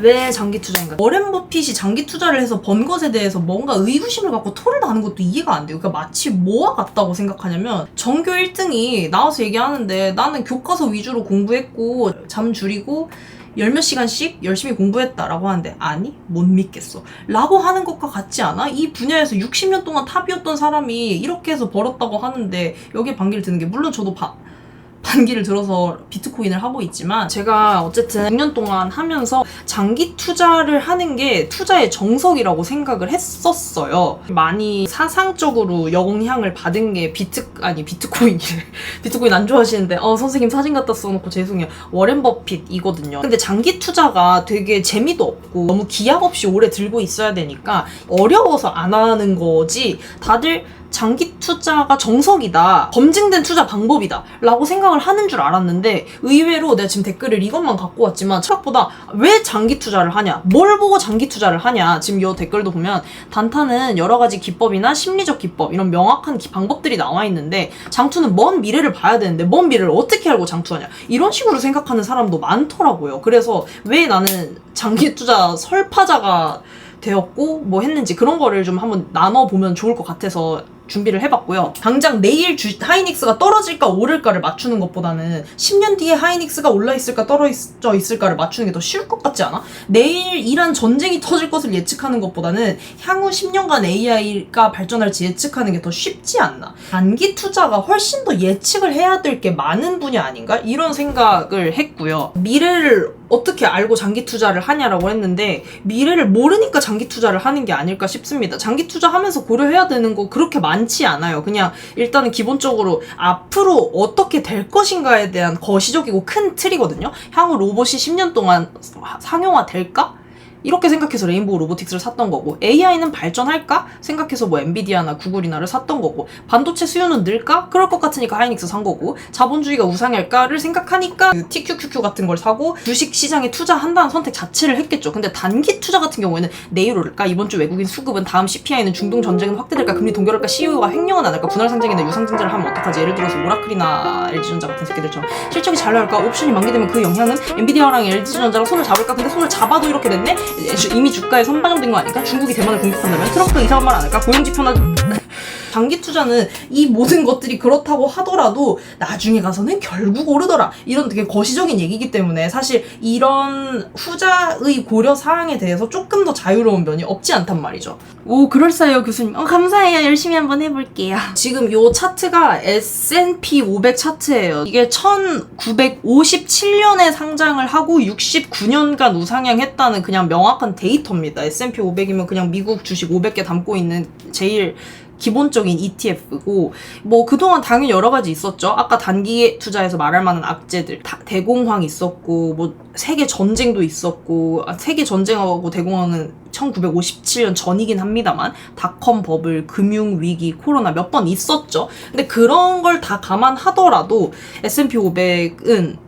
왜 장기 투자인가? 워렌 버핏이 장기 투자를 해서 번 것에 대해서 뭔가 의구심을 갖고 토를 나는 것도 이해가 안 돼요. 그러니까 마치 뭐와 같다고 생각하냐면 전교 1등이 나와서 얘기하는데 나는 교과서 위주로 공부했고 잠 줄이고 열 몇 시간씩 열심히 공부했다라고 하는데 아니 못 믿겠어 라고 하는 것과 같지 않아? 이 분야에서 60년 동안 탑이었던 사람이 이렇게 해서 벌었다고 하는데 여기에 반기를 드는 게 물론 저도 반기를 들어서 비트코인을 하고 있지만 제가 어쨌든 6년 동안 하면서 장기 투자를 하는 게 투자의 정석이라고 생각을 했었어요. 많이 사상적으로 영향을 받은 게 비트코인이래. 비트코인 안 좋아하시는데 선생님 사진 갖다 써놓고 죄송해요. 워렌 버핏이거든요. 근데 장기 투자가 되게 재미도 없고 너무 기약 없이 오래 들고 있어야 되니까 어려워서 안 하는 거지 다들 장기 투자가 정석이다. 검증된 투자 방법이다. 라고 생각을 하는 줄 알았는데 의외로 내가 지금 댓글을 이것만 갖고 왔지만 생각보다 왜 장기 투자를 하냐? 뭘 보고 장기 투자를 하냐? 지금 이 댓글도 보면 단타는 여러 가지 기법이나 심리적 기법 이런 명확한 방법들이 나와 있는데 장투는 먼 미래를 봐야 되는데 먼 미래를 어떻게 알고 장투하냐? 이런 식으로 생각하는 사람도 많더라고요. 그래서 왜 나는 장기 투자 설파자가 되었고 뭐 했는지 그런 거를 좀 한번 나눠보면 좋을 것 같아서 준비를 해봤고요. 당장 내일 하이닉스가 떨어질까 오를까를 맞추는 것보다는 10년 뒤에 하이닉스가 올라있을까 떨어져 있을까를 맞추는 게 더 쉬울 것 같지 않아? 내일 이란 전쟁이 터질 것을 예측하는 것보다는 향후 10년간 AI가 발전할지 예측하는 게 더 쉽지 않나? 단기 투자가 훨씬 더 예측을 해야 될 게 많은 분야 아닌가? 이런 생각을 했고요. 미래를 어떻게 알고 장기 투자를 하냐라고 했는데 미래를 모르니까 장기 투자를 하는 게 아닐까 싶습니다. 장기 투자하면서 고려해야 되는 거 그렇게 많지 않아요. 그냥 일단은 기본적으로 앞으로 어떻게 될 것인가에 대한 거시적이고 큰 틀이거든요. 향후 로봇이 10년 동안 상용화 될까? 이렇게 생각해서 레인보우 로보틱스를 샀던 거고 AI는 발전할까? 생각해서 뭐 엔비디아나 구글이나를 샀던 거고 반도체 수요는 늘까? 그럴 것 같으니까 하이닉스 산 거고 자본주의가 우상할까를 생각하니까 TQQQ 같은 걸 사고 주식 시장에 투자한다는 선택 자체를 했겠죠. 근데 단기 투자 같은 경우에는 내일 오를까? 이번 주 외국인 수급은 다음 CPI는 중동 전쟁은 확대될까? 금리 동결할까? CEO가 횡령은 안 할까? 분할 상장이나 유상 증자를 하면 어떡하지? 예를 들어서 오라클이나 LG전자 같은 새끼들처럼 실적이 잘 나올까? 옵션이 만기되면 그 영향은 엔비디아랑 LG전자랑 손을 잡을까? 근데 손을 잡아도 이렇게 됐네? 이미 주가에 선반영된 거 아닐까? 중국이 대만을 공격한다면 트럼프가 이상한 말 안 할까? 고용지표나 장기 투자는 이 모든 것들이 그렇다고 하더라도 나중에 가서는 결국 오르더라. 이런 되게 거시적인 얘기이기 때문에 사실 이런 후자의 고려 사항에 대해서 조금 더 자유로운 면이 없지 않단 말이죠. 오, 그럴싸해요, 교수님. 감사해요. 열심히 한번 해볼게요. 지금 요 차트가 S&P 500 차트예요. 이게 1957년에 상장을 하고 69년간 우상향했다는 그냥 명확한 데이터입니다. S&P 500이면 그냥 미국 주식 500개 담고 있는 제일 기본적인 ETF고 뭐 그동안 당연히 여러 가지 있었죠. 아까 단기 투자에서 말할 만한 악재들 대공황 있었고 뭐 세계 전쟁도 있었고 세계 전쟁하고 대공황은 1957년 전이긴 합니다만 닷컴 버블, 금융위기, 코로나 몇 번 있었죠. 근데 그런 걸 다 감안하더라도 S&P 500은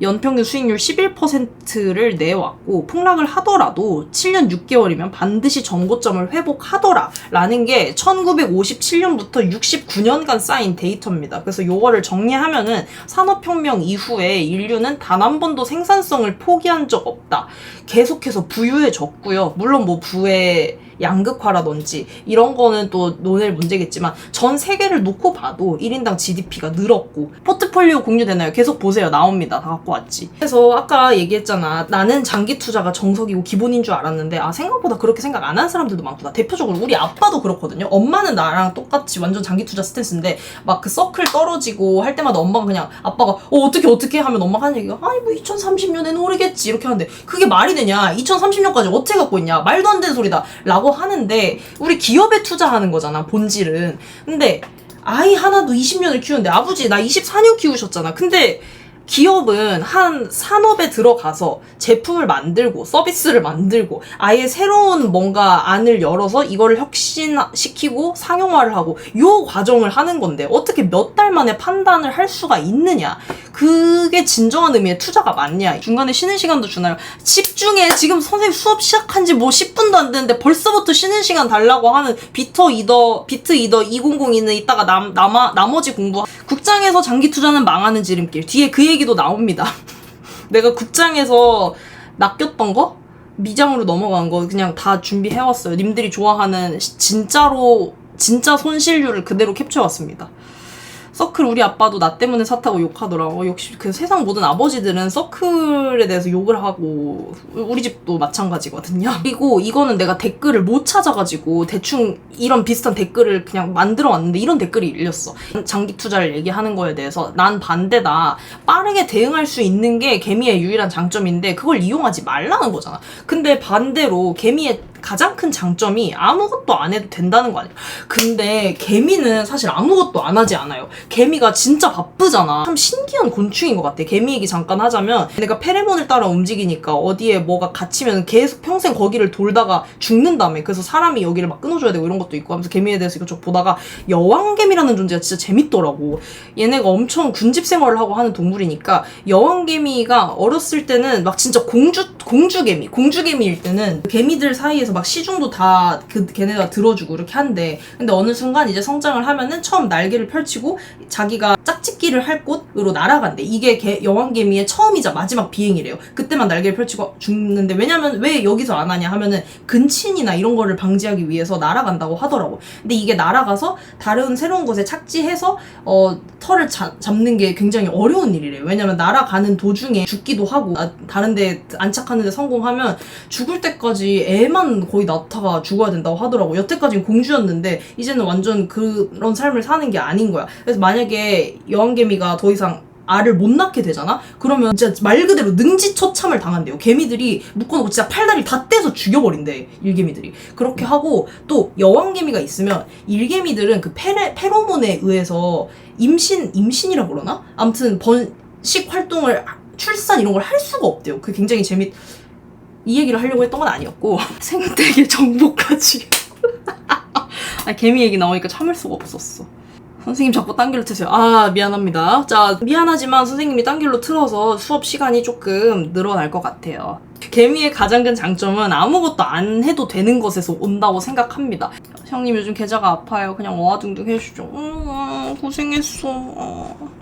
연평균 수익률 11%를 내왔고 폭락을 하더라도 7년 6개월이면 반드시 정고점을 회복하더라 라는 게 1957년부터 69년간 쌓인 데이터입니다. 그래서 요거를 정리하면은 산업혁명 이후에 인류는 단 한 번도 생산성을 포기한 적 없다. 계속해서 부유해졌고요. 물론 뭐 부의 양극화라든지 이런 거는 또 논할 문제겠지만 전 세계를 놓고 봐도 1인당 GDP가 늘었고 포트폴리오 공유되나요? 계속 보세요. 나옵니다. 다 갖고 왔지. 그래서 아까 얘기했잖아. 나는 장기 투자가 정석이고 기본인 줄 알았는데 생각보다 그렇게 생각 안 하는 사람들도 많구나. 대표적으로 우리 아빠도 그렇거든요. 엄마는 나랑 똑같이 완전 장기 투자 스탠스인데 막 그 서클 떨어지고 할 때마다 엄마가 그냥 아빠가 어떻게 하면 엄마가 하는 얘기가 아니 뭐 2030년에는 오르겠지 이렇게 하는데 그게 말이 되냐? 2030년까지 어떻게 갖고 있냐? 말도 안 되는 소리다 라고 하는데 우리 기업에 투자하는 거잖아 본질은. 근데 아이 하나도 20년을 키우는데 아버지 나 24년 키우셨잖아. 근데 기업은 한 산업에 들어가서 제품을 만들고 서비스를 만들고 아예 새로운 뭔가 안을 열어서 이거를 혁신시키고 상용화를 하고 요 과정을 하는 건데 어떻게 몇 달 만에 판단을 할 수가 있느냐. 그게 진정한 의미의 투자가 맞냐. 중간에 쉬는 시간도 주나요? 집중해. 지금 선생님 수업 시작한 지 뭐 10분도 안 됐는데 벌써부터 쉬는 시간 달라고 하는 비트 이더 2002는 이따가 나머지 공부. 국장에서 장기 투자는 망하는 지름길. 뒤에 그 얘기도 나옵니다. 내가 국장에서 낚였던 거? 미장으로 넘어간 거 그냥 다 준비해왔어요. 님들이 좋아하는 진짜 손실률을 그대로 캡처해왔습니다. 서클 우리 아빠도 나 때문에 샀다고 욕하더라고. 역시 그 세상 모든 아버지들은 서클에 대해서 욕을 하고, 우리 집도 마찬가지거든요. 그리고 이거는 내가 댓글을 못 찾아가지고 대충 이런 비슷한 댓글을 그냥 만들어 왔는데 이런 댓글이 일렸어. 장기 투자를 얘기하는 거에 대해서 난 반대다. 빠르게 대응할 수 있는 게 개미의 유일한 장점인데 그걸 이용하지 말라는 거잖아. 근데 반대로 개미의 가장 큰 장점이 아무것도 안 해도 된다는 거 아니야. 근데 개미는 사실 아무것도 안 하지 않아요. 개미가 진짜 바쁘잖아. 참 신기한 곤충인 것 같아. 개미 얘기 잠깐 하자면 내가 페레몬을 따라 움직이니까 어디에 뭐가 갇히면 계속 평생 거기를 돌다가 죽는다며. 그래서 사람이 여기를 막 끊어줘야 되고 이런 것도 있고 하면서 개미에 대해서 이것저것 보다가 여왕개미라는 존재가 진짜 재밌더라고. 얘네가 엄청 군집 생활을 하고 하는 동물이니까 여왕개미가 어렸을 때는 막 진짜 공주개미일 때는 개미들 사이에서 막 시중도 다 걔네가 들어주고 이렇게 한대. 근데 어느 순간 이제 성장을 하면은 처음 날개를 펼치고 자기가 짝짓기를 할 곳으로 날아간대. 이게 여왕개미의 처음이자 마지막 비행이래요. 그때만 날개를 펼치고 죽는데, 왜냐면 왜 여기서 안 하냐 하면은 근친이나 이런 거를 방지하기 위해서 날아간다고 하더라고. 근데 이게 날아가서 다른 새로운 곳에 착지해서 털을 잡는 게 굉장히 어려운 일이래요. 왜냐면 날아가는 도중에 죽기도 하고, 다른 데 안착하는데 성공하면 죽을 때까지 애만 거의 낳다가 죽어야 된다고 하더라고. 여태까지는 공주였는데 이제는 완전 그런 삶을 사는 게 아닌 거야. 그래서 만약에 여왕개미가 더 이상 알을 못 낳게 되잖아? 그러면 진짜 말 그대로 능지처참을 당한대요. 개미들이 묶어놓고 진짜 팔다리 다 떼서 죽여버린대, 일개미들이. 그렇게 하고, 또 여왕개미가 있으면 일개미들은 그 페로몬에 의해서 임신이라고 그러나? 아무튼 번식 활동을, 출산 이런 걸 할 수가 없대요. 그게 굉장히 이 얘기를 하려고 했던 건 아니었고 생태계 정보까지 개미 얘기 나오니까 참을 수가 없었어. 선생님 자꾸 딴 길로 트세요. 미안합니다. 자, 미안하지만 선생님이 딴 길로 틀어서 수업 시간이 조금 늘어날 것 같아요. 개미의 가장 큰 장점은 아무것도 안 해도 되는 것에서 온다고 생각합니다. 형님 요즘 계좌가 아파요. 그냥 어와둥둥 해주죠. 고생했어.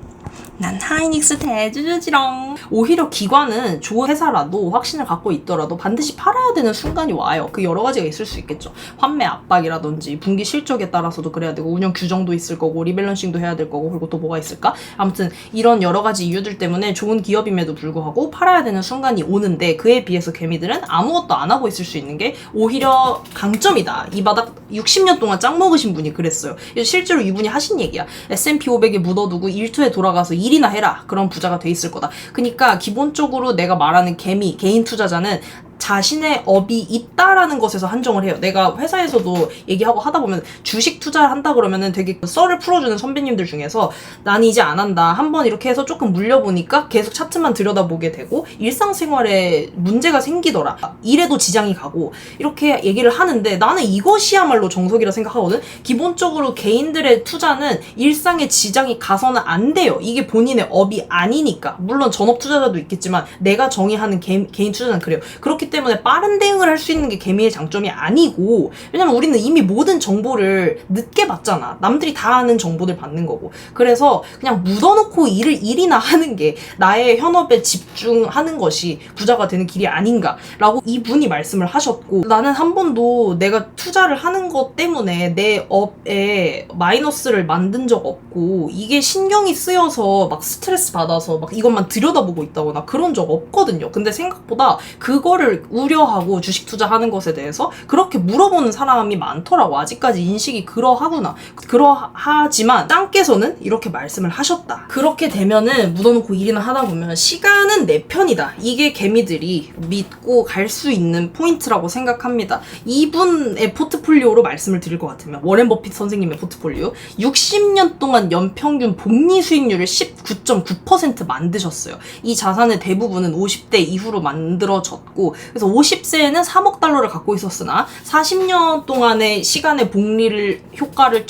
난 하이닉스 대주주지롱. 오히려 기관은 좋은 회사라도 확신을 갖고 있더라도 반드시 팔아야 되는 순간이 와요. 그 여러 가지가 있을 수 있겠죠. 환매 압박이라든지 분기 실적에 따라서도 그래야 되고, 운영 규정도 있을 거고, 리밸런싱도 해야 될 거고, 그리고 또 뭐가 있을까? 아무튼 이런 여러 가지 이유들 때문에 좋은 기업임에도 불구하고 팔아야 되는 순간이 오는데, 그에 비해서 개미들은 아무것도 안 하고 있을 수 있는 게 오히려 강점이다. 이 바닥 60년 동안 짱 먹으신 분이 그랬어요. 실제로 이분이 하신 얘기야. S&P 500에 묻어두고 일투에 돌아가서 일이나 해라. 그런 부자가 돼 있을 거다. 그러니까 기본적으로 내가 말하는 개인 투자자는 자신의 업이 있다라는 것에서 한정을 해요. 내가 회사에서도 얘기하고 하다 보면 주식 투자를 한다 그러면은 되게 썰을 풀어주는 선배님들 중에서 나는 이제 안 한다. 한번 이렇게 해서 조금 물려보니까 계속 차트만 들여다보게 되고 일상생활에 문제가 생기더라. 일에도 지장이 가고 이렇게 얘기를 하는데 나는 이것이야말로 정석이라 생각하거든. 기본적으로 개인들의 투자는 일상에 지장이 가서는 안 돼요. 이게 본인의 업이 아니니까. 물론 전업 투자자도 있겠지만 내가 정의하는 개인 투자는 그래요. 그렇기 때문에 빠른 대응을 할 수 있는 게 개미의 장점이 아니고, 왜냐면 우리는 이미 모든 정보를 늦게 받잖아. 남들이 다 아는 정보들 받는 거고. 그래서 그냥 묻어놓고 일이나 하는 게 나의 현업에 집중하는 것이 부자가 되는 길이 아닌가라고 이분이 말씀을 하셨고, 나는 한 번도 내가 투자를 하는 것 때문에 내 업에 마이너스를 만든 적 없고, 이게 신경이 쓰여서 막 스트레스 받아서 막 이것만 들여다보고 있다거나 그런 적 없거든요. 근데 생각보다 그거를 우려하고 주식 투자하는 것에 대해서 그렇게 물어보는 사람이 많더라고. 아직까지 인식이 그러하구나. 그러하지만 짱께서는 이렇게 말씀을 하셨다. 그렇게 되면은 묻어놓고 일이나 하다 보면 시간은 내 편이다. 이게 개미들이 믿고 갈 수 있는 포인트라고 생각합니다. 이분의 포트폴리오로 말씀을 드릴 것 같으면 워렌 버핏 선생님의 포트폴리오 60년 동안 연평균 복리 수익률을 19.9% 만드셨어요. 이 자산의 대부분은 50대 이후로 만들어졌고, 그래서 50세에는 3억 달러를 갖고 있었으나 40년 동안의 시간의 복리를 효과를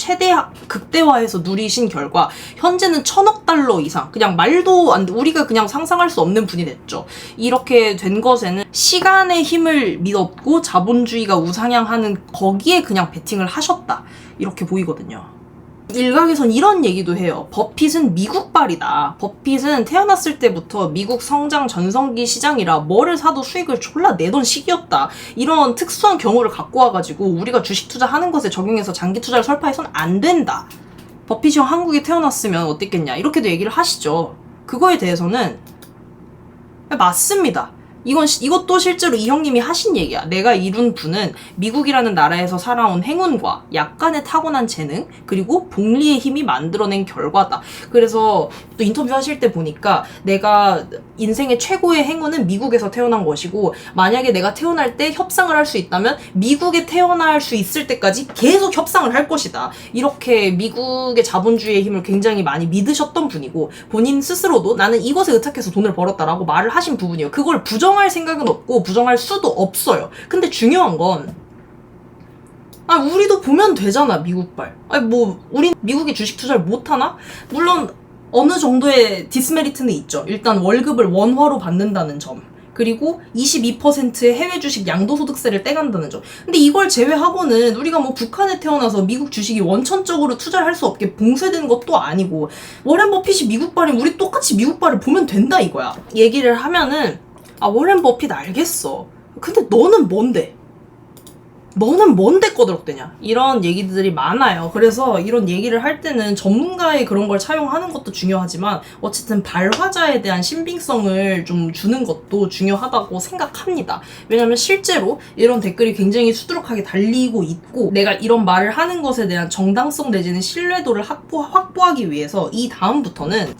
극대화해서 누리신 결과 현재는 1000억 달러 이상, 그냥 말도 안 돼, 우리가 그냥 상상할 수 없는 분이 됐죠. 이렇게 된 것에는 시간의 힘을 믿었고 자본주의가 우상향하는 거기에 그냥 베팅을 하셨다. 이렇게 보이거든요. 일각에선 이런 얘기도 해요. 버핏은 미국발이다. 버핏은 태어났을 때부터 미국 성장 전성기 시장이라 뭐를 사도 수익을 졸라 내던 시기였다. 이런 특수한 경우를 갖고 와가지고 우리가 주식 투자하는 것에 적용해서 장기 투자를 설파해서는 안 된다. 버핏이 한국에 태어났으면 어땠겠냐 이렇게도 얘기를 하시죠. 그거에 대해서는 맞습니다. 이것도 실제로 이 형님이 하신 얘기야. 내가 이룬 부는 미국이라는 나라에서 살아온 행운과 약간의 타고난 재능, 그리고 복리의 힘이 만들어낸 결과다. 그래서 또 인터뷰 하실 때 보니까 내가 인생의 최고의 행운은 미국에서 태어난 것이고, 만약에 내가 태어날 때 협상을 할 수 있다면 미국에 태어날 수 있을 때까지 계속 협상을 할 것이다. 이렇게 미국의 자본주의의 힘을 굉장히 많이 믿으셨던 분이고, 본인 스스로도 나는 이것에 의탁해서 돈을 벌었다라고 말을 하신 부분이에요. 그걸 부정할 생각은 없고 부정할 수도 없어요. 근데 중요한 건 우리도 보면 되잖아, 미국발. 우린 미국에 주식 투자를 못하나? 물론 어느 정도의 디스메리트는 있죠. 일단 월급을 원화로 받는다는 점, 그리고 22%의 해외 주식 양도소득세를 떼간다는 점. 근데 이걸 제외하고는 우리가 뭐 북한에 태어나서 미국 주식이 원천적으로 투자를 할 수 없게 봉쇄된 것도 아니고, 워렌 버핏이 미국발이면 우리 똑같이 미국발을 보면 된다 이거야. 얘기를 하면은 워렌 버핏 알겠어. 근데 너는 뭔데? 너는 뭔데 꺼드럭대냐? 이런 얘기들이 많아요. 그래서 이런 얘기를 할 때는 전문가의 그런 걸 차용하는 것도 중요하지만, 어쨌든 발화자에 대한 신빙성을 좀 주는 것도 중요하다고 생각합니다. 왜냐면 실제로 이런 댓글이 굉장히 수두룩하게 달리고 있고, 내가 이런 말을 하는 것에 대한 정당성 내지는 신뢰도를 확보하기 위해서 이 다음부터는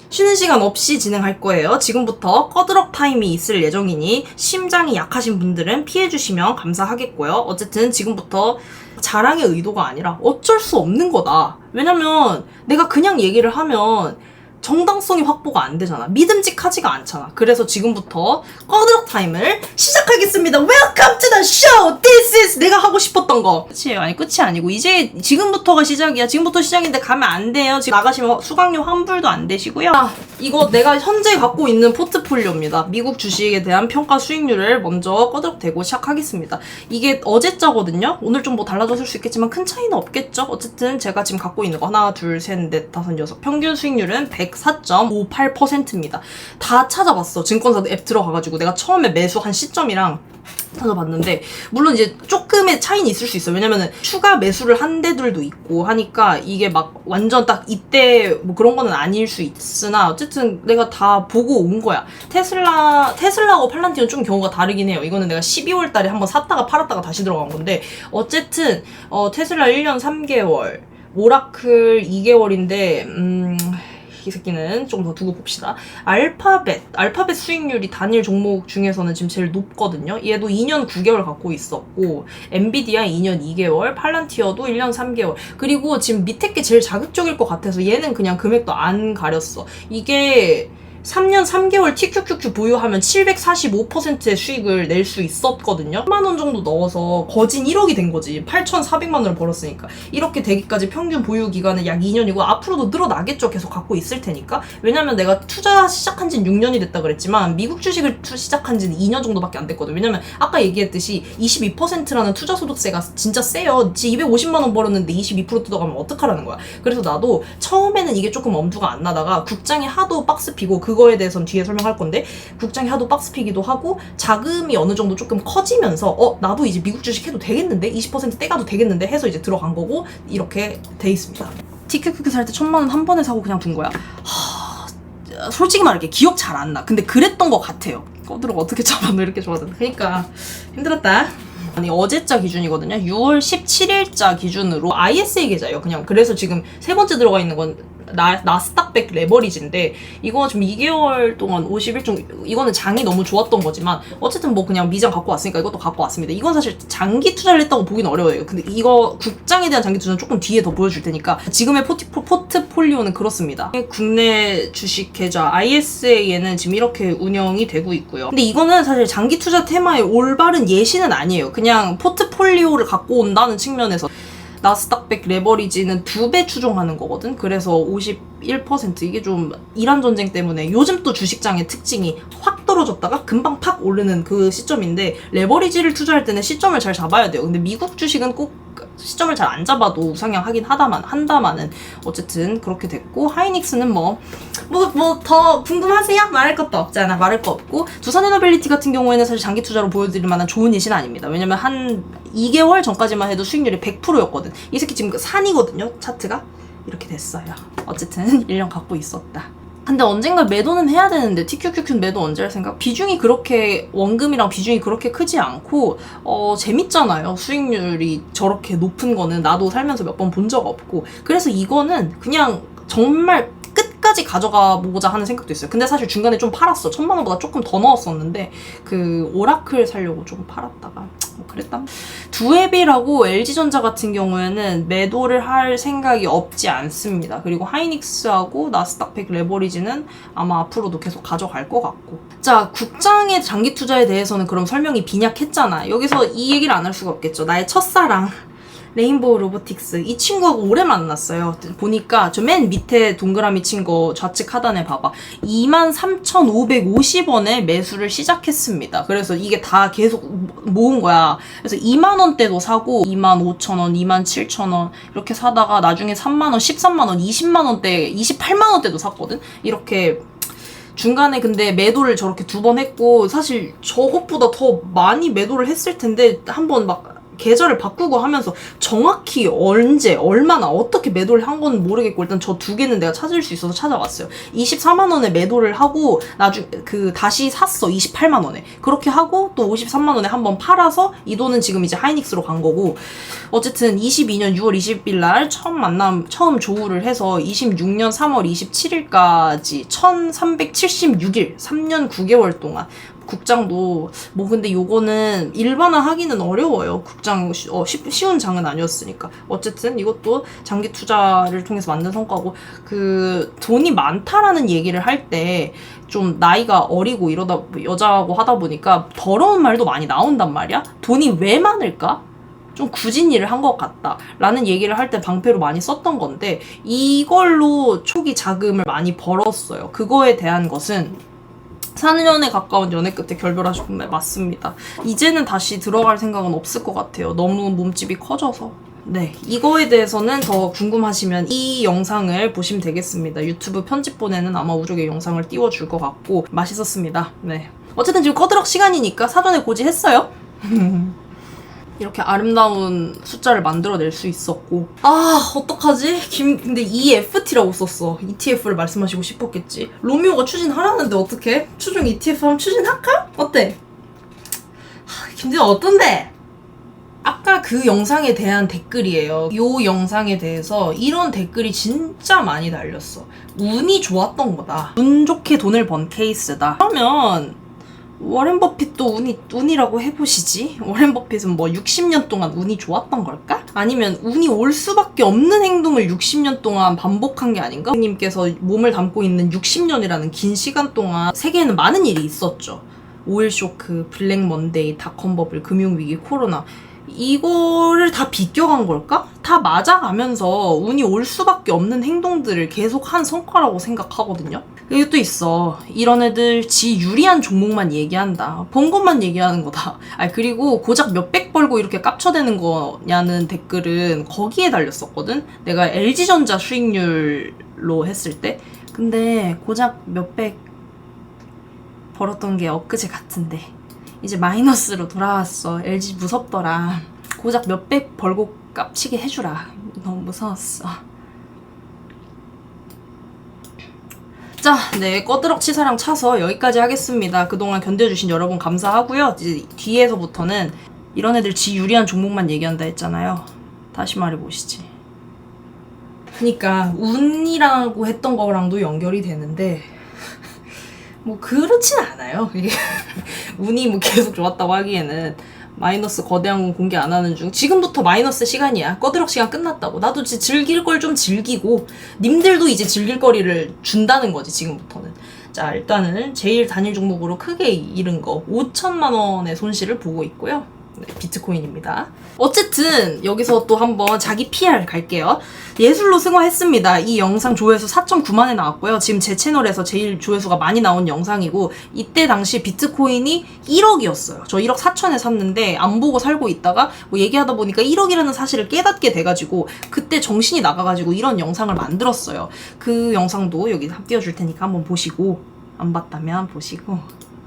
쉬는 시간 없이 진행할 거예요. 지금부터 꺼드럭 타임이 있을 예정이니 심장이 약하신 분들은 피해주시면 감사하겠고요. 어쨌든 지금부터 자랑의 의도가 아니라 어쩔 수 없는 거다. 왜냐면 내가 그냥 얘기를 하면 정당성이 확보가 안 되잖아. 믿음직하지가 않잖아. 그래서 지금부터 꺼드럭 타임을 시작하겠습니다. Welcome to the show! This is 내가 하고 싶었던 거. 끝이에요. 아니, 끝이 아니고 이제 지금부터가 시작이야. 지금부터 시작인데 가면 안 돼요. 지금 나가시면 수강료 환불도 안 되시고요. 이거 내가 현재 갖고 있는 포트폴리오입니다. 미국 주식에 대한 평가 수익률을 먼저 꺼드럭 대고 시작하겠습니다. 이게 어제자거든요. 오늘 좀 뭐 달라졌을 수 있겠지만 큰 차이는 없겠죠. 어쨌든 제가 지금 갖고 있는 거 하나, 둘, 셋, 넷, 다섯, 여섯. 평균 수익률은 104.58%입니다. 다 찾아봤어. 증권사 앱 들어가가지고 내가 처음에 매수한 시점이랑 찾아봤는데, 물론 이제 조금의 차이는 있을 수 있어요. 왜냐면은 추가 매수를 한 데들도 있고 하니까 이게 막 완전 딱 이때 뭐 그런 거는 아닐 수 있으나, 어쨌든 내가 다 보고 온 거야. 테슬라하고 팔란티온 좀 경우가 다르긴 해요. 이거는 내가 12월 달에 한번 샀다가 팔았다가 다시 들어간 건데, 어쨌든 테슬라 1년 3개월, 오라클 2개월인데 이 새끼는 좀 더 두고 봅시다. 알파벳 수익률이 단일 종목 중에서는 지금 제일 높거든요. 얘도 2년 9개월 갖고 있었고, 엔비디아 2년 2개월, 팔란티어도 1년 3개월. 그리고 지금 밑에 게 제일 자극적일 것 같아서 얘는 그냥 금액도 안 가렸어. 이게 3년 3개월 TQQQ 보유하면 745%의 수익을 낼 수 있었거든요. 10만원 정도 넣어서 거진 1억이 된 거지. 8,400만원을 벌었으니까. 이렇게 되기까지 평균 보유 기간은 약 2년이고 앞으로도 늘어나겠죠. 계속 갖고 있을 테니까. 왜냐면 내가 투자 시작한 지는 6년이 됐다 그랬지만 미국 주식을 시작한 지는 2년 정도밖에 안 됐거든. 왜냐면 아까 얘기했듯이 22%라는 투자 소득세가 진짜 세요. 250만원 벌었는데 22% 뜯어가면 어떡하라는 거야. 그래서 나도 처음에는 이게 조금 엄두가 안 나다가 국장이 하도 박스 피고, 그거에 대해서는 뒤에 설명할 건데, 국장이 하도 박스 피기도 하고 자금이 어느 정도 조금 커지면서 나도 이제 미국 주식 해도 되겠는데, 20% 떼가도 되겠는데 해서 이제 들어간 거고, 이렇게 돼 있습니다. TQQQ 살 때 1,000만원 한 번에 사고 그냥 둔 거야. 솔직히 말할게, 기억 잘 안 나. 근데 그랬던 것 같아요. 꺼드럭 어떻게 잡았노 이렇게 좋아졌나. 그러니까 힘들었다. 아니, 어제자 기준이거든요. 6월 17일자 기준으로 ISA 계좌예요. 그냥. 그래서 지금 세 번째 들어가 있는 건 나스닥백 레버리지인데, 이거 지금 2개월 동안 51종, 이거는 장이 너무 좋았던 거지만 어쨌든 뭐 그냥 미장 갖고 왔으니까 이것도 갖고 왔습니다. 이건 사실 장기 투자를 했다고 보긴 어려워요. 근데 이거 국장에 대한 장기 투자는 조금 뒤에 더 보여줄 테니까, 지금의 포트폴리오는 그렇습니다. 국내 주식 계좌 ISA에는 지금 이렇게 운영이 되고 있고요. 근데 이거는 사실 장기 투자 테마의 올바른 예시는 아니에요. 그냥 포트폴리오를 갖고 온다는 측면에서 나스닥백 레버리지는 2배 추종하는 거거든. 그래서 51%, 이게 좀 이란 전쟁 때문에 요즘 또 주식장의 특징이 확 떨어졌다가 금방 팍 오르는 그 시점인데, 레버리지를 투자할 때는 시점을 잘 잡아야 돼요. 근데 미국 주식은 꼭 시점을 잘 안 잡아도 우상향 하긴 한다마는 어쨌든 그렇게 됐고, 하이닉스는 뭐 더 궁금하세요? 말할 것도 없잖아. 말할 거 없고, 두산에너빌리티 같은 경우에는 사실 장기 투자로 보여드릴 만한 좋은 예시는 아닙니다. 왜냐면 한 2개월 전까지만 해도 수익률이 100%였거든. 이 새끼 지금 산이거든요, 차트가. 이렇게 됐어요. 어쨌든 1년 갖고 있었다. 근데 언젠가 매도는 해야 되는데, TQQQ 매도 언제 할 생각? 비중이 그렇게, 원금이랑 비중이 그렇게 크지 않고 재밌잖아요. 수익률이 저렇게 높은 거는 나도 살면서 몇 번 본 적 없고. 그래서 이거는 그냥 정말 끝까지 가져가 보고자 하는 생각도 있어요. 근데 사실 중간에 좀 팔았어. 1000만 원보다 조금 더 넣었었는데 그 오라클 살려고 좀 팔았다가 뭐 그랬다. 두에비라고 LG전자 같은 경우에는 매도를 할 생각이 없지 않습니다. 그리고 하이닉스하고 나스닥100 레버리지는 아마 앞으로도 계속 가져갈 것 같고. 자, 국장의 장기 투자에 대해서는 그럼 설명이 빈약했잖아. 여기서 이 얘기를 안 할 수가 없겠죠. 나의 첫사랑 레인보우 로보틱스. 이 친구하고 오래 만났어요. 보니까 저 맨 밑에 동그라미 친 거 좌측 하단에 봐봐. 23,550원에 매수를 시작했습니다. 그래서 이게 다 계속 모은 거야. 그래서 2만원대도 사고 25,000원, 27,000원 이렇게 사다가 나중에 3만원, 13만원, 20만원대, 28만원대도 샀거든? 이렇게 중간에 근데 매도를 저렇게 2번 했고, 사실 저것보다 더 많이 매도를 했을 텐데 한번 막 계좌를 바꾸고 하면서 정확히 언제, 얼마나, 어떻게 매도를 한 건 모르겠고, 일단 저 2개는 내가 찾을 수 있어서 찾아왔어요. 24만원에 매도를 하고, 다시 샀어. 28만원에. 그렇게 하고, 또 53만원에 한번 팔아서, 이 돈은 지금 이제 하이닉스로 간 거고, 어쨌든 22년 6월 20일 날 처음 조우를 해서 26년 3월 27일까지 1376일, 3년 9개월 동안 국장도 뭐 근데 요거는 일반화 하기는 어려워요. 국장 쉬운 장은 아니었으니까. 어쨌든 이것도 장기 투자를 통해서 만든 성과고, 그 돈이 많다라는 얘기를 할 때 좀 나이가 어리고 이러다 여자고 하다 보니까 더러운 말도 많이 나온단 말이야. 돈이 왜 많을까? 좀 굳은 일을 한 것 같다 라는 얘기를 할 때 방패로 많이 썼던 건데, 이걸로 초기 자금을 많이 벌었어요. 그거에 대한 것은 4년에 가까운 연애 끝에 결별하신 분 맞습니다. 이제는 다시 들어갈 생각은 없을 것 같아요. 너무 몸집이 커져서. 네, 이거에 대해서는 더 궁금하시면 이 영상을 보시면 되겠습니다. 유튜브 편집본에는 아마 우족의 영상을 띄워줄 것 같고, 맛있었습니다. 네. 어쨌든 지금 꺼드럭 시간이니까 사전에 고지했어요. 이렇게 아름다운 숫자를 만들어낼 수 있었고. 아, 어떡하지? 근데 EFT라고 썼어. ETF를 말씀하시고 싶었겠지. 로미오가 추진하라는데 어떡해? 추종 ETF 하면 추진할까? 어때? 김진아 어떤데? 아까 그 영상에 대한 댓글이에요. 이 영상에 대해서 이런 댓글이 진짜 많이 달렸어. 운이 좋았던 거다. 운 좋게 돈을 번 케이스다. 그러면 워렌 버핏도 운이라고 해보시지. 워렌 버핏은 뭐 60년 동안 운이 좋았던 걸까? 아니면 운이 올 수밖에 없는 행동을 60년 동안 반복한 게 아닌가? 님께서 몸을 담고 있는 60년이라는 긴 시간 동안 세계에는 많은 일이 있었죠. 오일 쇼크, 블랙 먼데이, 닷컴 버블, 금융위기, 코로나. 이거를 다 비껴간 걸까? 다 맞아가면서 운이 올 수밖에 없는 행동들을 계속 한 성과라고 생각하거든요. 이것도 있어. 이런 애들 지 유리한 종목만 얘기한다. 본 것만 얘기하는 거다. 그리고 고작 몇백 벌고 이렇게 깝쳐대는 거냐는 댓글은 거기에 달렸었거든. 내가 LG전자 수익률로 했을 때. 근데 고작 몇백 벌었던 게 엊그제 같은데 이제 마이너스로 돌아왔어. LG 무섭더라. 고작 몇백 벌고 깝치게 해주라. 너무 무서웠어. 자, 네, 꺼드럭 치사랑 차서 여기까지 하겠습니다. 그동안 견뎌주신 여러분 감사하고요. 이제 뒤에서부터는 이런 애들 지 유리한 종목만 얘기한다 했잖아요. 다시 말해보시지. 그니까 운이라고 했던 거랑도 연결이 되는데 뭐 그렇진 않아요. 이게 운이 뭐 계속 좋았다고 하기에는 마이너스 거대한 건 공개 안 하는 중. 지금부터 마이너스 시간이야. 꺼드럭 시간 끝났다고. 나도 이제 즐길 걸 좀 즐기고 님들도 이제 즐길 거리를 준다는 거지 지금부터는. 자, 일단은 제일 단일 종목으로 크게 잃은 거 5천만 원의 손실을 보고 있고요. 네, 비트코인입니다. 어쨌든 여기서 또 한번 자기 PR 갈게요. 예술로 승화했습니다. 이 영상 조회수 4.9만에 나왔고요. 지금 제 채널에서 제일 조회수가 많이 나온 영상이고, 이때 당시 비트코인이 1억이었어요. 저 1억 4천에 샀는데 안 보고 살고 있다가 뭐 얘기하다 보니까 1억이라는 사실을 깨닫게 돼가지고 그때 정신이 나가가지고 이런 영상을 만들었어요. 그 영상도 여기 띄워줄 테니까 한번 보시고, 안 봤다면 보시고.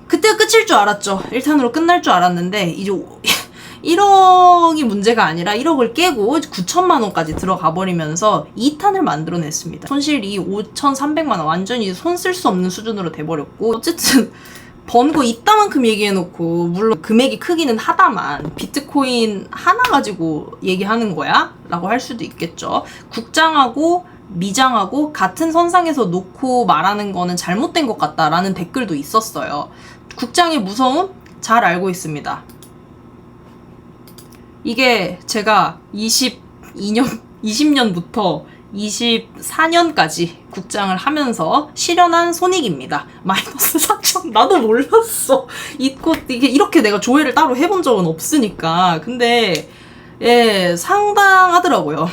그때가 끝일 줄 알았죠. 1탄으로 끝날 줄 알았는데 이제 1억이 문제가 아니라 1억을 깨고 9천만 원까지 들어가 버리면서 2탄을 만들어냈습니다. 손실이 5,300만 원, 완전히 손 쓸 수 없는 수준으로 돼버렸고, 어쨌든 번 거 이따만큼 얘기해놓고, 물론 금액이 크기는 하다만 비트코인 하나 가지고 얘기하는 거야? 라고 할 수도 있겠죠. 국장하고 미장하고 같은 선상에서 놓고 말하는 거는 잘못된 것 같다라는 댓글도 있었어요. 국장의 무서움 잘 알고 있습니다. 이게 제가 20년부터 24년까지 국장을 하면서 실현한 손익입니다. 마이너스 4천. 나도 몰랐어. 이게 이렇게 내가 조회를 따로 해본 적은 없으니까. 근데 예, 상당하더라고요.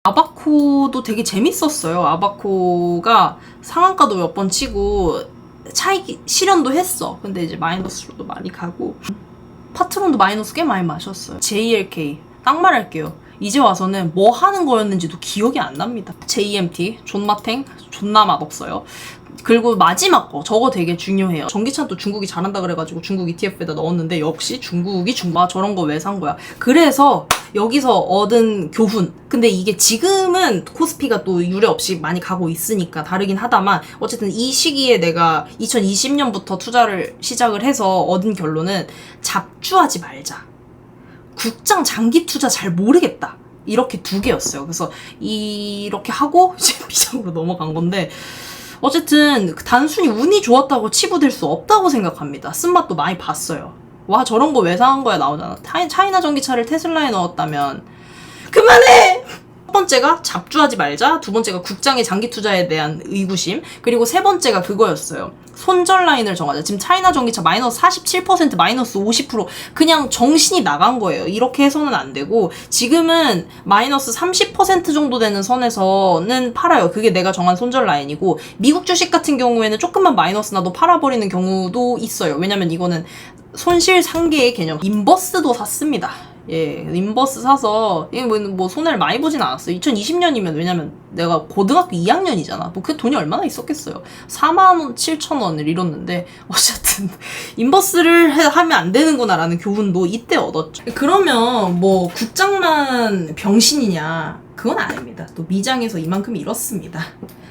아바코도 되게 재밌었어요. 아바코가 상한가도 몇 번 치고 차익 실현도 했어. 근데 이제 마이너스로도 많이 가고, 파트론도 마이너스 꽤 많이 마셨어요. JLK 딱 말할게요. 이제 와서는 뭐 하는 거였는지도 기억이 안 납니다. JMT 존맛탱 존나 맛없어요. 그리고 마지막 거, 저거 되게 중요해요. 전기차는 또 중국이 잘한다 그래가지고 중국 ETF에다 넣었는데, 역시 중국이 저런 거 왜 산 거야. 그래서 여기서 얻은 교훈. 근데 이게 지금은 코스피가 또 유례 없이 많이 가고 있으니까 다르긴 하다만, 어쨌든 이 시기에 내가 2020년부터 투자를 시작을 해서 얻은 결론은 잡주하지 말자. 국장 장기 투자 잘 모르겠다. 이렇게 두 개였어요. 그래서 이렇게 하고 이제 비장으로 넘어간 건데, 어쨌든 단순히 운이 좋았다고 치부될 수 없다고 생각합니다. 쓴맛도 많이 봤어요. 와, 저런 거 왜 사는 거야 나오잖아. 차이나 전기차를 테슬라에 넣었다면 그만해! 첫 번째가 잡주하지 말자, 두 번째가 국장의 장기 투자에 대한 의구심, 그리고 세 번째가 그거였어요. 손절 라인을 정하자. 지금 차이나 전기차 마이너스 47%, 마이너스 50%, 그냥 정신이 나간 거예요. 이렇게 해서는 안 되고, 지금은 마이너스 30% 정도 되는 선에서는 팔아요. 그게 내가 정한 손절 라인이고, 미국 주식 같은 경우에는 조금만 마이너스 나도 팔아버리는 경우도 있어요. 왜냐면 이거는 손실 상계의 개념. 인버스도 샀습니다. 예, 인버스 사서, 이게 뭐 손해를 많이 보진 않았어요. 2020년이면, 왜냐면 내가 고등학교 2학년이잖아. 뭐 그 돈이 얼마나 있었겠어요. 4만 7천 원을 잃었는데, 어쨌든, 인버스를 하면 안 되는구나라는 교훈도 이때 얻었죠. 그러면 뭐, 국장만 병신이냐? 그건 아닙니다. 또 미장에서 이만큼 잃었습니다.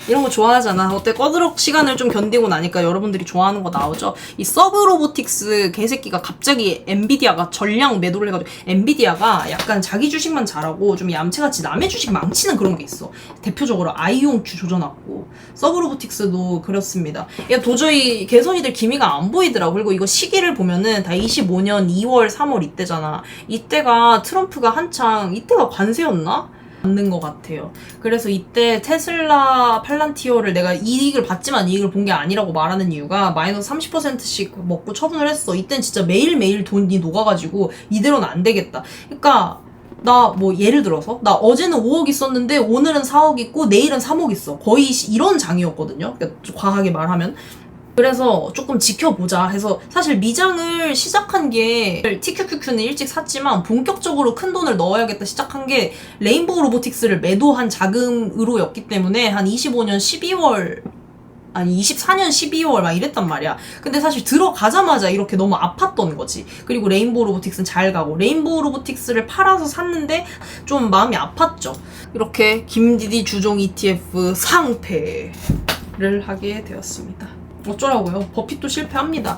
이런 거 좋아하잖아. 어때? 꺼드럭 시간을 좀 견디고 나니까 여러분들이 좋아하는 거 나오죠? 이 서브로보틱스 개새끼가 갑자기 엔비디아가 전량 매도를 해가지고, 엔비디아가 약간 자기 주식만 잘하고 좀 얌체같이 남의 주식 망치는 그런 게 있어. 대표적으로 아이온 조져놨고, 서브로보틱스도 그렇습니다. 야, 도저히 개선이 될 기미가 안 보이더라고. 그리고 이거 시기를 보면은 다 25년 2월, 3월 이때잖아. 이때가 트럼프가 한창, 이때가 관세였나? 맞는 것 같아요. 그래서 이때 테슬라 팔란티어를 내가 이익을 봤지만 이익을 본 게 아니라고 말하는 이유가, 마이너스 30%씩 먹고 처분을 했어. 이땐 진짜 매일매일 돈이 녹아가지고 이대로는 안 되겠다. 그러니까 나 뭐 예를 들어서 나 어제는 5억 있었는데 오늘은 4억 있고 내일은 3억 있어. 거의 이런 장이었거든요. 그러니까 과하게 말하면. 그래서 조금 지켜보자 해서, 사실 미장을 시작한 게, TQQQ는 일찍 샀지만 본격적으로 큰 돈을 넣어야겠다 시작한 게 레인보우 로보틱스를 매도한 자금으로였기 때문에 한 25년 12월 아니 24년 12월 막 이랬단 말이야. 근데 사실 들어가자마자 이렇게 너무 아팠던 거지. 그리고 레인보우 로보틱스는 잘 가고, 레인보우 로보틱스를 팔아서 샀는데 좀 마음이 아팠죠. 이렇게 김디디 주종 ETF 상패를 하게 되었습니다. 어쩌라고요? 버핏도 실패합니다.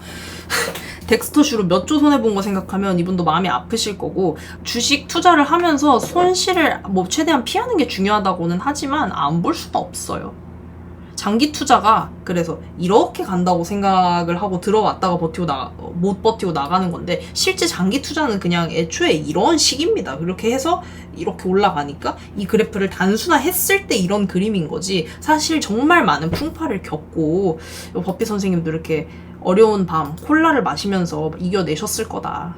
덱스터슈로 몇 조 손해본 거 생각하면 이분도 마음이 아프실 거고, 주식 투자를 하면서 손실을 뭐 최대한 피하는 게 중요하다고는 하지만 안 볼 수가 없어요. 장기 투자가 그래서 이렇게 간다고 생각을 하고 들어왔다가 못 버티고 나가는 건데, 실제 장기 투자는 그냥 애초에 이런 식입니다. 그렇게 해서 이렇게 올라가니까 이 그래프를 단순화했을 때 이런 그림인 거지, 사실 정말 많은 풍파를 겪고 버핏 선생님도 이렇게 어려운 밤 콜라를 마시면서 이겨내셨을 거다.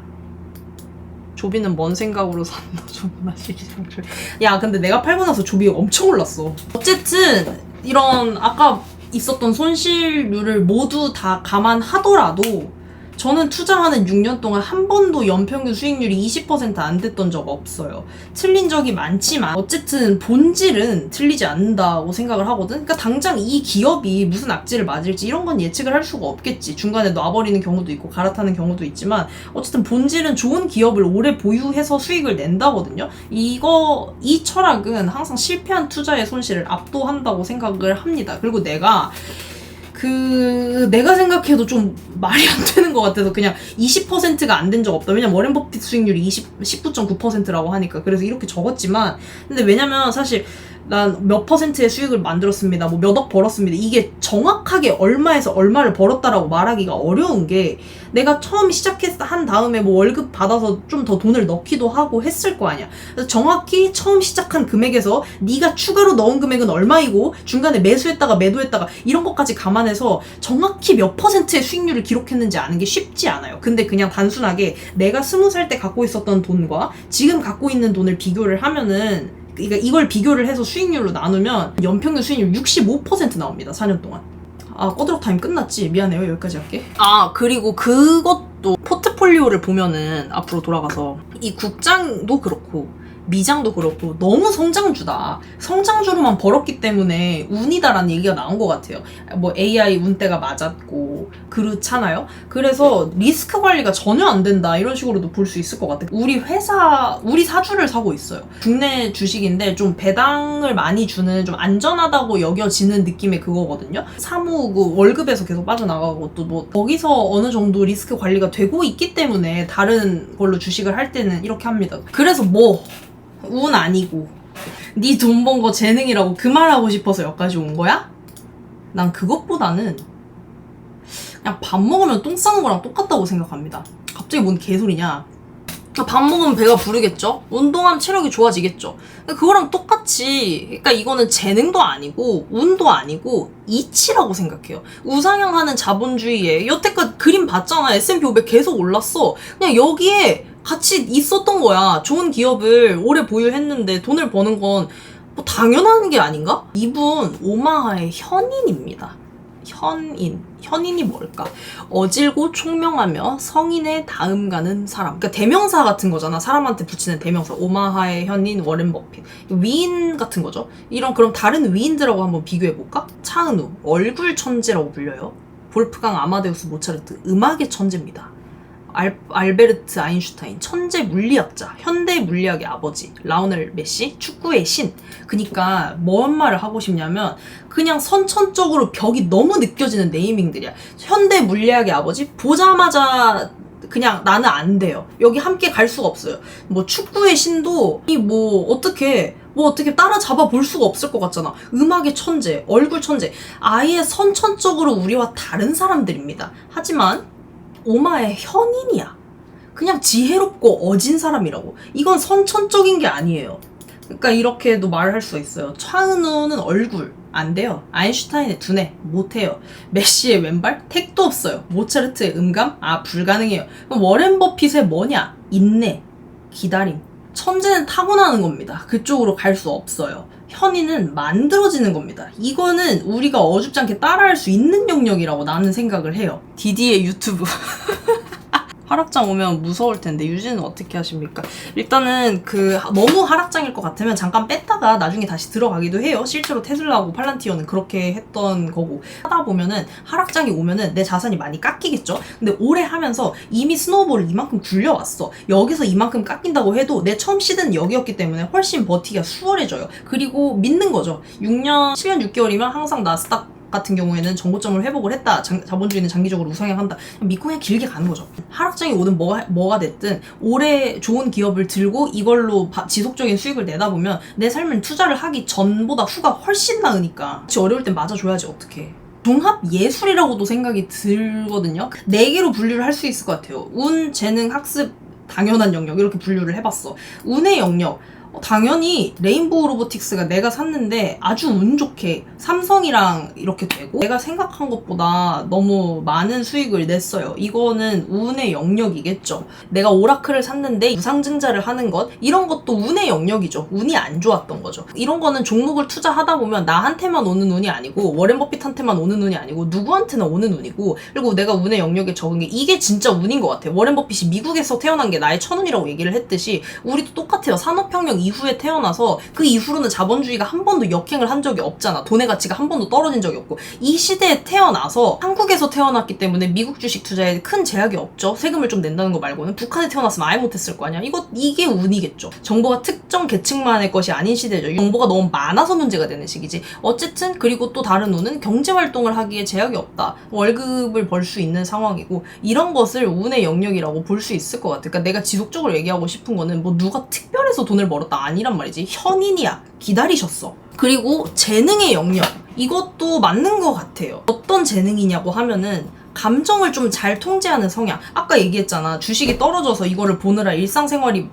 조비는 뭔 생각으로 산다. 존나 시기상출. 야, 근데 내가 팔고 나서 조비 엄청 올랐어. 어쨌든 이런 아까 있었던 손실률을 모두 다 감안하더라도 저는 투자하는 6년 동안 한 번도 연평균 수익률이 20% 안 됐던 적 없어요. 틀린 적이 많지만 어쨌든 본질은 틀리지 않는다고 생각을 하거든. 그러니까 당장 이 기업이 무슨 악재를 맞을지 이런 건 예측을 할 수가 없겠지. 중간에 놔버리는 경우도 있고 갈아타는 경우도 있지만 어쨌든 본질은 좋은 기업을 오래 보유해서 수익을 낸다거든요. 이 철학은 항상 실패한 투자의 손실을 압도한다고 생각을 합니다. 그리고 내가 생각해도 좀 말이 안 되는 것 같아서 그냥 20%가 안 된 적 없다. 왜냐면 워렌 버핏 수익률이 19.9%라고 하니까. 그래서 이렇게 적었지만, 근데 왜냐면 사실 난 몇 퍼센트의 수익을 만들었습니다. 뭐 몇 억 벌었습니다. 이게 정확하게 얼마에서 얼마를 벌었다라고 말하기가 어려운 게, 내가 처음 한 다음에 뭐 월급 받아서 좀 더 돈을 넣기도 하고 했을 거 아니야. 그래서 정확히 처음 시작한 금액에서 네가 추가로 넣은 금액은 얼마이고 중간에 매수했다가 매도했다가 이런 것까지 감안해서 정확히 몇 퍼센트의 수익률을 기록했는지 아는 게 쉽지 않아요. 근데 그냥 단순하게 내가 20살 때 갖고 있었던 돈과 지금 갖고 있는 돈을 비교를 하면은, 그러니까 이걸 비교를 해서 수익률로 나누면 연평균 수익률 65% 나옵니다. 4년 동안. 아, 꺼드럭 타임 끝났지? 미안해요. 여기까지 할게. 아, 그리고 그것도 포트폴리오를 보면은 앞으로 돌아가서 이 국장도 그렇고 미장도 그렇고 너무 성장주다. 성장주로만 벌었기 때문에 운이다라는 얘기가 나온 것 같아요. 뭐 AI 운때가 맞았고 그렇잖아요. 그래서 리스크 관리가 전혀 안 된다 이런 식으로도 볼 수 있을 것 같아요. 우리 사주를 사고 있어요. 국내 주식인데 좀 배당을 많이 주는, 좀 안전하다고 여겨지는 느낌의 그거거든요. 사무 월급에서 계속 빠져나가고 또 뭐 거기서 어느 정도 리스크 관리가 되고 있기 때문에 다른 걸로 주식을 할 때는 이렇게 합니다. 그래서 운 아니고 네 돈 번 거 재능이라고 그 말하고 싶어서 여기까지 온 거야? 난 그것보다는 그냥 밥 먹으면 똥 싸는 거랑 똑같다고 생각합니다. 갑자기 뭔 개소리냐. 밥 먹으면 배가 부르겠죠? 운동하면 체력이 좋아지겠죠? 그거랑 똑같이, 그러니까 이거는 재능도 아니고 운도 아니고 이치라고 생각해요. 우상향하는 자본주의에 여태껏 그림 봤잖아. S&P 500 계속 올랐어. 그냥 여기에 같이 있었던 거야. 좋은 기업을 오래 보유했는데 돈을 버는 건 뭐 당연한 게 아닌가? 이분 오마하의 현인입니다. 현인이 뭘까? 어질고 총명하며 성인의 다음 가는 사람. 그러니까 대명사 같은 거잖아. 사람한테 붙이는 대명사. 오마하의 현인, 워렌 버핏. 위인 같은 거죠. 그럼 다른 위인들하고 한번 비교해볼까? 차은우, 얼굴 천재라고 불려요. 볼프강 아마데우스 모차르트, 음악의 천재입니다. 알베르트 아인슈타인, 천재 물리학자, 현대 물리학의 아버지, 라오넬 메시, 축구의 신. 그니까 뭔 말을 하고 싶냐면 그냥 선천적으로 벽이 너무 느껴지는 네이밍들이야. 현대 물리학의 아버지 보자마자 그냥 나는 안 돼요. 여기 함께 갈 수가 없어요. 뭐 축구의 신도 어떻게 따라잡아 볼 수가 없을 것 같잖아. 음악의 천재, 얼굴 천재, 아예 선천적으로 우리와 다른 사람들입니다. 하지만 오마의 현인이야. 그냥 지혜롭고 어진 사람이라고. 이건 선천적인 게 아니에요. 그러니까 이렇게도 말을 할 수 있어요. 차은우는 얼굴 안 돼요. 아인슈타인의 두뇌 못해요. 메시의 왼발 택도 없어요. 모차르트의 음감 불가능해요. 그럼 워렌 버핏의 뭐냐? 인내, 기다림. 천재는 타고나는 겁니다. 그쪽으로 갈 수 없어요. 현인은 만들어지는 겁니다. 이거는 우리가 어줍지 않게 따라할 수 있는 영역이라고 나는 생각을 해요. 디디의 유튜브. 하락장 오면 무서울 텐데 유진은 어떻게 하십니까? 일단은 너무 하락장일 것 같으면 잠깐 뺐다가 나중에 다시 들어가기도 해요. 실제로 테슬라하고 팔란티어는 그렇게 했던 거고, 하다 보면은 하락장이 오면은 내 자산이 많이 깎이겠죠? 근데 오래 하면서 이미 스노우볼을 이만큼 굴려왔어. 여기서 이만큼 깎인다고 해도 내 처음 시드는 여기였기 때문에 훨씬 버티기가 수월해져요. 그리고 믿는 거죠. 7년 6개월이면 항상 나스닥 같은 경우에는 정고점을 회복을 했다. 자본주의는 장기적으로 우상향한다. 믿고 그냥 길게 가는 거죠. 하락장이 오든 뭐가 됐든 올해 좋은 기업을 들고 이걸로 지속적인 수익을 내다 보면 내 삶은 투자를 하기 전보다 후가 훨씬 나으니까. 어려울 땐 맞아줘야지 어떡해. 종합 예술이라고도 생각이 들거든요. 4개로 분류를 할 수 있을 것 같아요. 운, 재능, 학습, 당연한 영역 이렇게 분류를 해봤어. 운의 영역. 당연히 레인보우 로보틱스가 내가 샀는데 아주 운 좋게 삼성이랑 이렇게 되고 내가 생각한 것보다 너무 많은 수익을 냈어요. 이거는 운의 영역이겠죠. 내가 오라클을 샀는데 유상증자를 하는 것 이런 것도 운의 영역이죠. 운이 안 좋았던 거죠. 이런 거는 종목을 투자하다 보면 나한테만 오는 운이 아니고 워렌 버핏한테만 오는 운이 아니고 누구한테나 오는 운이고 그리고 내가 운의 영역에 적은 게 이게 진짜 운인 것 같아요. 워렌 버핏이 미국에서 태어난 게 나의 천운이라고 얘기를 했듯이 우리도 똑같아요. 산업혁명 이후에 태어나서 그 이후로는 자본주의가 한 번도 역행을 한 적이 없잖아. 돈의 가치가 한 번도 떨어진 적이 없고 이 시대에 태어나서 한국에서 태어났기 때문에 미국 주식 투자에 큰 제약이 없죠. 세금을 좀 낸다는 거 말고는. 북한에 태어났으면 아예 못했을 거 아니야. 이게 운이겠죠. 정보가 특정 계층만의 것이 아닌 시대죠. 정보가 너무 많아서 문제가 되는 시기지. 어쨌든 그리고 또 다른 운은 경제활동을 하기에 제약이 없다. 월급을 벌 수 있는 상황이고 이런 것을 운의 영역이라고 볼 수 있을 것 같아. 그러니까 내가 지속적으로 얘기하고 싶은 거는 뭐 누가 특별해서 돈을 벌었다 아니란 말이지. 현인이야. 기다리셨어. 그리고 재능의 영역. 이것도 맞는 것 같아요. 어떤 재능이냐고 하면은 감정을 좀 잘 통제하는 성향. 아까 얘기했잖아. 주식이 떨어져서 이거를 보느라 일상생활이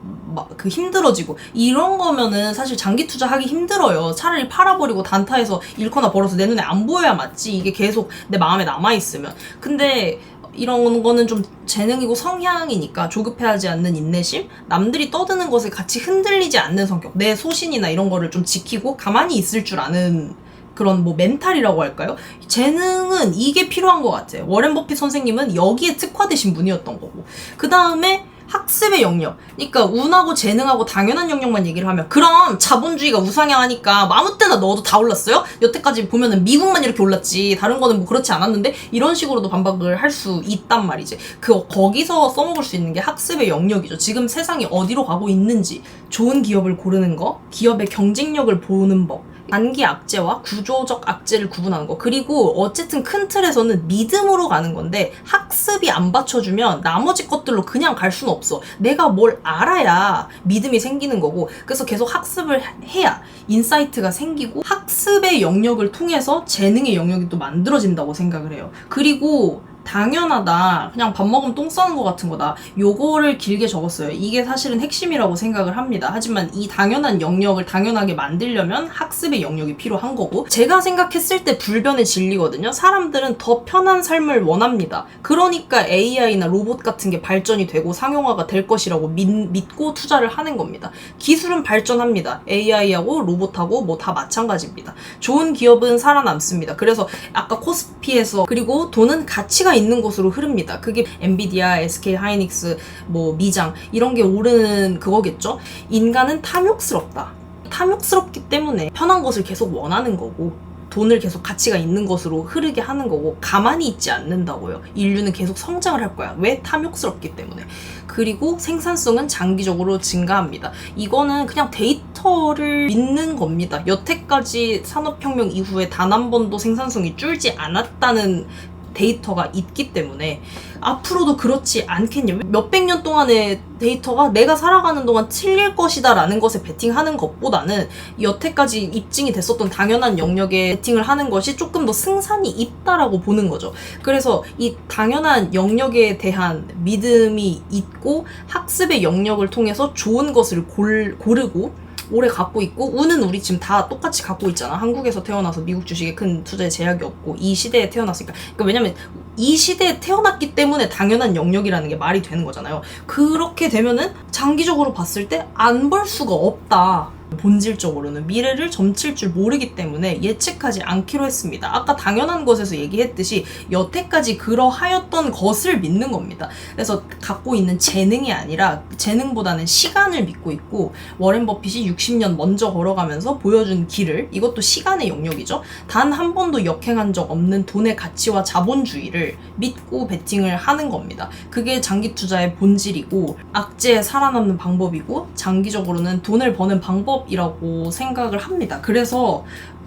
힘들어지고 이런 거면은 사실 장기 투자하기 힘들어요. 차라리 팔아버리고 단타에서 잃거나 벌어서 내 눈에 안 보여야 맞지. 이게 계속 내 마음에 남아있으면. 근데 이런 거는 좀 재능이고 성향이니까 조급해하지 않는 인내심, 남들이 떠드는 것에 같이 흔들리지 않는 성격, 내 소신이나 이런 거를 좀 지키고 가만히 있을 줄 아는 그런 뭐 멘탈이라고 할까요? 재능은 이게 필요한 것 같아요. 워렌 버핏 선생님은 여기에 특화되신 분이었던 거고 그 다음에 학습의 영역. 그러니까 운하고 재능하고 당연한 영역만 얘기를 하면 그럼 자본주의가 우상향하니까 아무 때나 넣어도 다 올랐어요? 여태까지 보면은 미국만 이렇게 올랐지 다른 거는 뭐 그렇지 않았는데 이런 식으로도 반박을 할 수 있단 말이지. 거기서 써먹을 수 있는 게 학습의 영역이죠. 지금 세상이 어디로 가고 있는지 좋은 기업을 고르는 거, 기업의 경쟁력을 보는 법, 단기 악재와 구조적 악재를 구분하는 거. 그리고 어쨌든 큰 틀에서는 믿음으로 가는 건데 학습이 안 받쳐주면 나머지 것들로 그냥 갈 수는 없어. 내가 뭘 알아야 믿음이 생기는 거고 그래서 계속 학습을 해야 인사이트가 생기고 학습의 영역을 통해서 재능의 영역이 또 만들어진다고 생각을 해요. 그리고 당연하다. 그냥 밥 먹으면 똥 싸는 것 같은 거다. 요거를 길게 적었어요. 이게 사실은 핵심이라고 생각을 합니다. 하지만 이 당연한 영역을 당연하게 만들려면 학습의 영역이 필요한 거고 제가 생각했을 때 불변의 진리거든요. 사람들은 더 편한 삶을 원합니다. 그러니까 AI나 로봇 같은 게 발전이 되고 상용화가 될 것이라고 믿고 투자를 하는 겁니다. 기술은 발전합니다. AI하고 로봇하고 뭐 다 마찬가지입니다. 좋은 기업은 살아남습니다. 그래서 아까 코스피에서 그리고 돈은 가치가 있는 곳으로 흐릅니다. 그게 엔비디아, SK 하이닉스, 뭐 미장 이런 게 오르는 그거겠죠. 인간은 탐욕스럽다. 탐욕스럽기 때문에 편한 것을 계속 원하는 거고 돈을 계속 가치가 있는 것으로 흐르게 하는 거고 가만히 있지 않는다고요. 인류는 계속 성장을 할 거야. 왜? 탐욕스럽기 때문에. 그리고 생산성은 장기적으로 증가합니다. 이거는 그냥 데이터를 믿는 겁니다. 여태까지 산업혁명 이후에 단 한 번도 생산성이 줄지 않았다는 데이터가 있기 때문에 앞으로도 그렇지 않겠냐. 몇백 년 동안의 데이터가 내가 살아가는 동안 틀릴 것이다 라는 것에 베팅하는 것보다는 여태까지 입증이 됐었던 당연한 영역에 베팅을 하는 것이 조금 더 승산이 있다라고 보는 거죠. 그래서 이 당연한 영역에 대한 믿음이 있고 학습의 영역을 통해서 좋은 것을 고르고 오래 갖고 있고 운은 우리 지금 다 똑같이 갖고 있잖아. 한국에서 태어나서 미국 주식에 큰 투자에 제약이 없고 이 시대에 태어났으니까. 그러니까 왜냐면 이 시대에 태어났기 때문에 당연한 영역이라는 게 말이 되는 거잖아요. 그렇게 되면은 장기적으로 봤을 때 안 볼 수가 없다. 본질적으로는 미래를 점칠 줄 모르기 때문에 예측하지 않기로 했습니다. 아까 당연한 것에서 얘기했듯이 여태까지 그러하였던 것을 믿는 겁니다. 그래서 갖고 있는 재능이 아니라 재능보다는 시간을 믿고 있고 워렌 버핏이 60년 먼저 걸어가면서 보여준 길을 이것도 시간의 영역이죠. 단 한 번도 역행한 적 없는 돈의 가치와 자본주의를 믿고 베팅을 하는 겁니다. 그게 장기 투자의 본질이고 악재에 살아남는 방법이고 장기적으로는 돈을 버는 방법 이라고 생각을 합니다. 그래서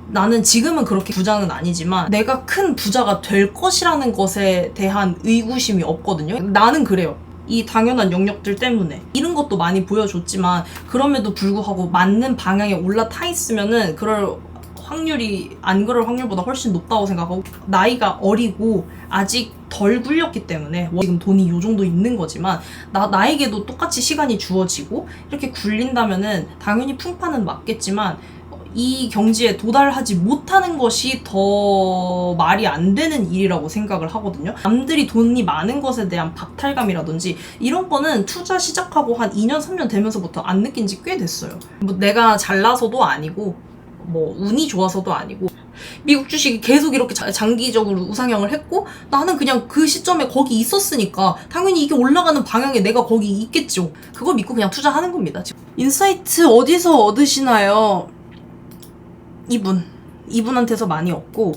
나는 지금은 그렇게 부자는 아니지만 내가 큰 부자가 될 것이라는 것에 대한 의구심이 없거든요. 나는 그래요. 이 당연한 영역들 때문에 이런 것도 많이 보여줬지만 그럼에도 불구하고 맞는 방향에 올라타 있으면은 그럴 확률이 안 그럴 확률보다 훨씬 높다고 생각하고, 나이가 어리고 아직 덜 굴렸기 때문에 지금 돈이 요 정도 있는 거지만 나에게도 똑같이 시간이 주어지고 이렇게 굴린다면은 당연히 풍파는 맞겠지만 이 경지에 도달하지 못하는 것이 더 말이 안 되는 일이라고 생각을 하거든요. 남들이 돈이 많은 것에 대한 박탈감이라든지 이런 거는 투자 시작하고 한 2년, 3년 되면서부터 안 느낀 지 꽤 됐어요. 뭐 내가 잘나서도 아니고 뭐 운이 좋아서도 아니고 미국 주식이 계속 이렇게 장기적으로 우상향을 했고 나는 그냥 그 시점에 거기 있었으니까 당연히 이게 올라가는 방향에 내가 거기 있겠죠. 그거 믿고 그냥 투자하는 겁니다. 지금. 인사이트 어디서 얻으시나요? 이분한테서 많이 얻고,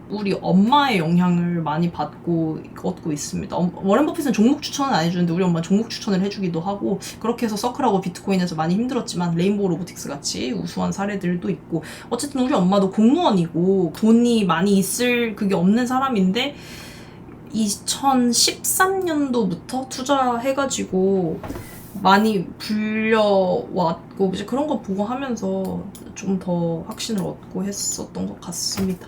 우리 엄마의 영향을 많이 받고 얻고 있습니다. 워렌 버핏은 종목 추천은 안 해주는데 우리 엄마는 종목 추천을 해주기도 하고, 그렇게 해서 서클하고 비트코인에서 많이 힘들었지만 레인보우 로보틱스 같이 우수한 사례들도 있고, 어쨌든 우리 엄마도 공무원이고 돈이 많이 있을 그게 없는 사람인데 2013년도부터 투자해가지고 많이 불려왔고 이제 그런 거 보고 하면서 좀 더 확신을 얻고 했었던 것 같습니다.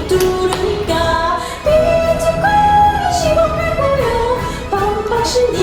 뚫으니까 빛을 시간을 보여 반박신